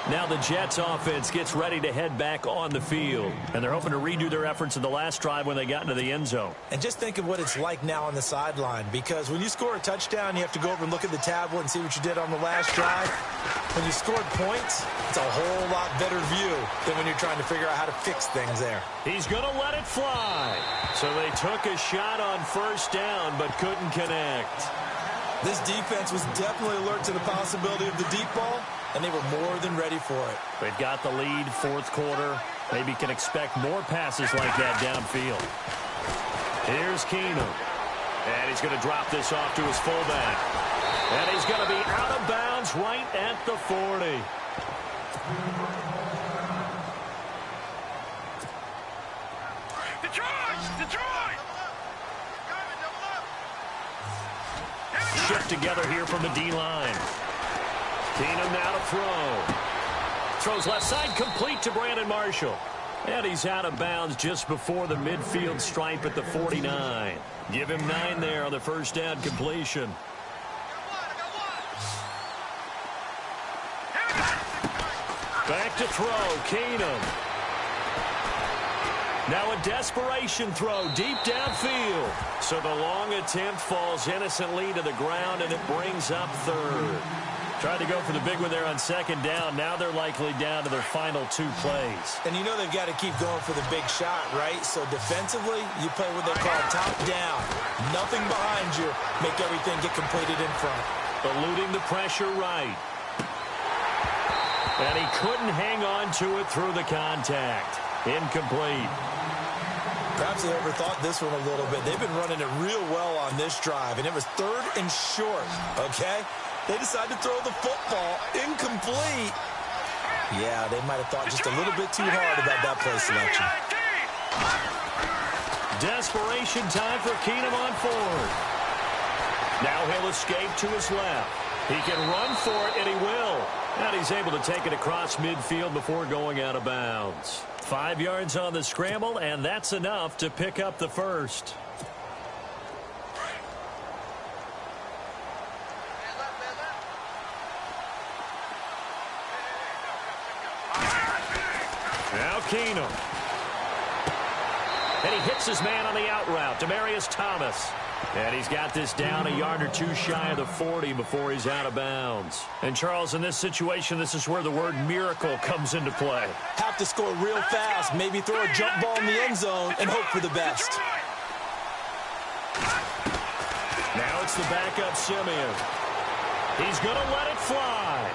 Now the Jets offense gets ready to head back on the field. And they're hoping to redo their efforts in the last drive when they got into the end zone. And just think of what it's like now on the sideline. Because when you score a touchdown, you have to go over and look at the tablet and see what you did on the last drive. When you scored points, it's a whole lot better view than when you're trying to figure out how to fix things there. He's going to let it fly. So they took a shot on first down but couldn't connect. This defense was definitely alert to the possibility of the deep ball, and they were more than ready for it. They've got the lead, fourth quarter. Maybe can expect more passes like that downfield. Here's Keenum. And he's going to drop this off to his fullback. And he's going to be out of bounds right at the 40. Shift together here from the D-line. Keenum now to throw. Throws left side, complete to Brandon Marshall. And he's out of bounds just before the midfield stripe at the 49. Give him 9 there on the first down completion. Back to throw, Keenum. Now a desperation throw deep downfield. So the long attempt falls innocently to the ground, and it brings up third. Tried to go for the big one there on second down. Now they're likely down to their final 2 plays. And you know they've got to keep going for the big shot, right? So defensively, you play what they call top down. Nothing behind you. Make everything get completed in front. Eluding the pressure right. And he couldn't hang on to it through the contact. Incomplete. Perhaps they overthought this one a little bit. They've been running it real well on this drive, and it was 3rd and short, okay? They decided to throw the football. Incomplete. Yeah, they might have thought just a little bit too hard about that play selection. Desperation time for Keenum on 4th. Now he'll escape to his left. He can run for it, and he will. And he's able to take it across midfield before going out of bounds. 5 yards on the scramble, and that's enough to pick up the first. Now Keenum. And he hits his man on the out route, Demaryius Thomas. And he's got this down a yard or 2 shy of the 40 before he's out of bounds. And, Charles, in this situation, this is where the word miracle comes into play. Have to score real fast, maybe throw a jump ball in the end zone and hope for the best. Now it's the backup Simeon. He's going to let it fly.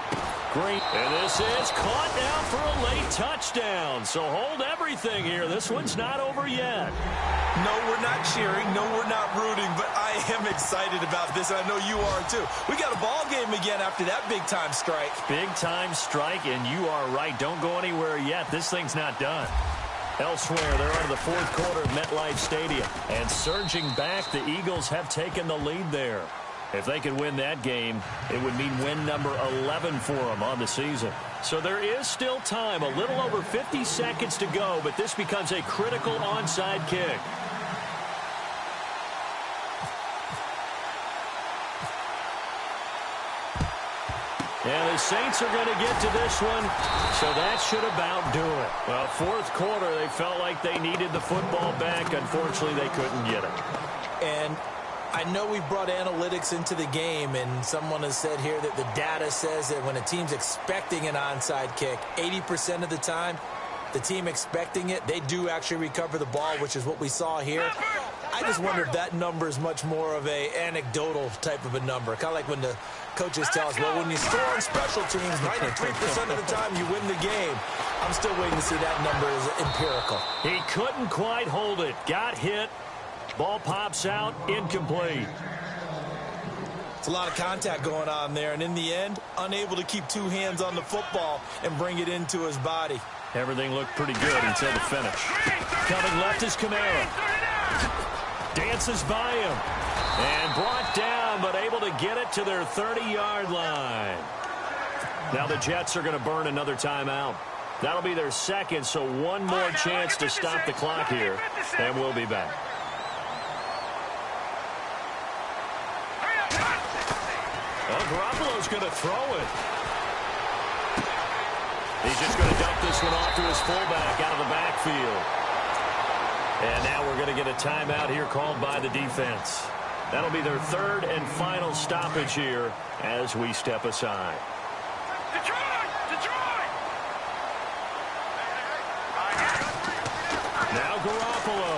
Great. And this is caught now for a late touchdown. So hold everything here. This one's not over yet. No, we're not cheering. No, we're not rooting. But I am excited about this, and I know you are too. We got a ball game again after that big-time strike. Big-time strike, and you are right. Don't go anywhere yet. This thing's not done. Elsewhere, they're on the 4th quarter of MetLife Stadium. And surging back, the Eagles have taken the lead there. If they could win that game, it would mean win number 11 for them on the season. So there is still time, a little over 50 seconds to go, but this becomes a critical onside kick. And the Saints are going to get to this one, so that should about do it. Well, 4th quarter, they felt like they needed the football back. Unfortunately, they couldn't get it. And I know we've brought analytics into the game, and someone has said here that the data says that when a team's expecting an onside kick, 80% of the time, the team expecting it, they do actually recover the ball, which is what we saw here. I just wonder if that number is much more of a anecdotal type of a number. Kind of like when the coaches tell us, well, when you score on special teams, 93% of the time you win the game. I'm still waiting to see that number is empirical. He couldn't quite hold it. Got hit. Ball pops out. Incomplete. It's a lot of contact going on there, and in the end, unable to keep 2 hands on the football and bring it into his body. Everything looked pretty good until the finish. Coming left is Kamara. Dances by him. And brought down, but able to get it to their 30-yard line. Now the Jets are going to burn another timeout. That'll be their second, so one more chance to stop the clock here, and we'll be back. Well, Garoppolo's going to throw it. He's just going to dump this one off to his fullback out of the backfield. And now we're going to get a timeout here called by the defense. That'll be their 3rd and final stoppage here as we step aside. Now Garoppolo.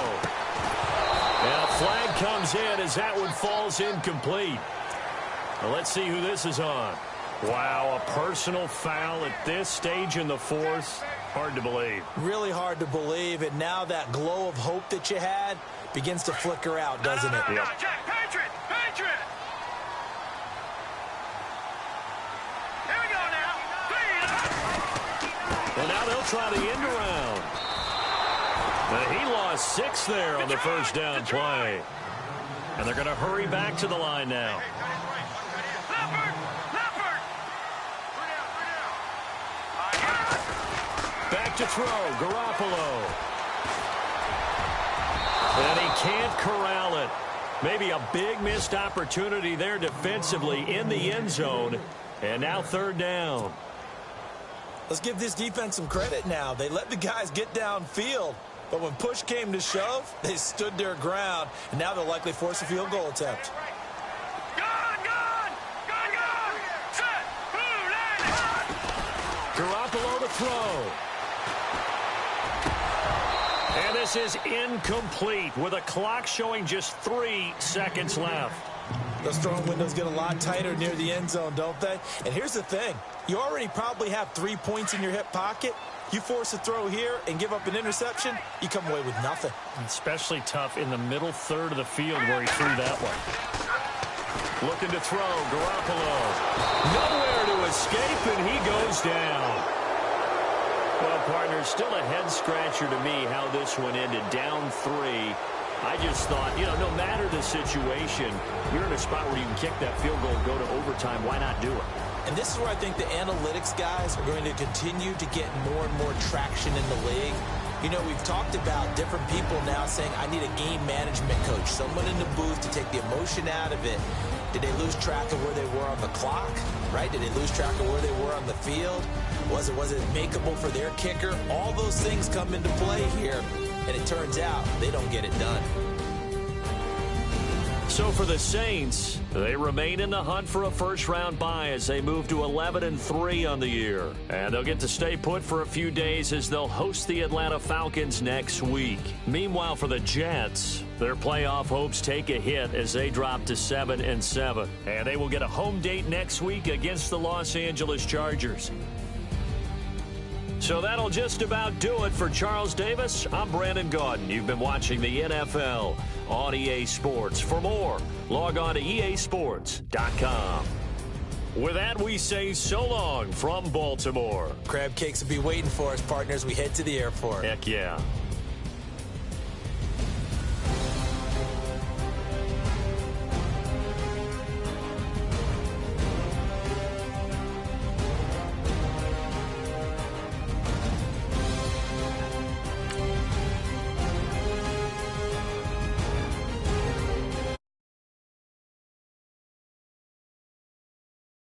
And a flag comes in as that one falls incomplete. Well, let's see who this is on. Wow, a personal foul at this stage in the 4th. Hard to believe. Really hard to believe, and now that glow of hope that you had begins to flicker out, doesn't it? Yep. Patriot! Here we go now. Well, now they'll try the end around. He lost 6 there on the first down play. And they're going to hurry back to the line now. Back to throw, Garoppolo. And he can't corral it. Maybe a big missed opportunity there defensively in the end zone. And now 3rd down. Let's give this defense some credit now. They let the guys get downfield, but when push came to shove, they stood their ground, and now they'll likely force a field goal attempt. Gun! Set! Move! the throw. And this is incomplete with a clock showing just 3 seconds left. Those throwing windows get a lot tighter near the end zone, don't they? And here's the thing. You already probably have 3 points in your hip pocket. You force a throw here and give up an interception, you come away with nothing. Especially tough in the middle third of the field where he threw that one. Looking to throw, Garoppolo. Nowhere to escape, and he goes down. Well, partner, still a head-scratcher to me how this one ended. Down 3. I just thought, no matter the situation, you're in a spot where you can kick that field goal and go to overtime. Why not do it? And this is where I think the analytics guys are going to continue to get more and more traction in the league. We've talked about different people now saying, I need a game management coach, someone in the booth to take the emotion out of it. Did they lose track of where they were on the clock, right? Did they lose track of where they were on the field? Was it makeable for their kicker? All those things come into play here, and it turns out they don't get it done. So for the Saints, they remain in the hunt for a first-round bye as they move to 11-3 on the year. And they'll get to stay put for a few days as they'll host the Atlanta Falcons next week. Meanwhile, for the Jets, their playoff hopes take a hit as they drop to 7-7. And they will get a home date next week against the Los Angeles Chargers. So that'll just about do it for Charles Davis. I'm Brandon Gaudin. You've been watching the NFL on EA Sports. For more, log on to easports.com. With that, we say so long from Baltimore. Crab cakes will be waiting for us, partners. We head to the airport. Heck yeah.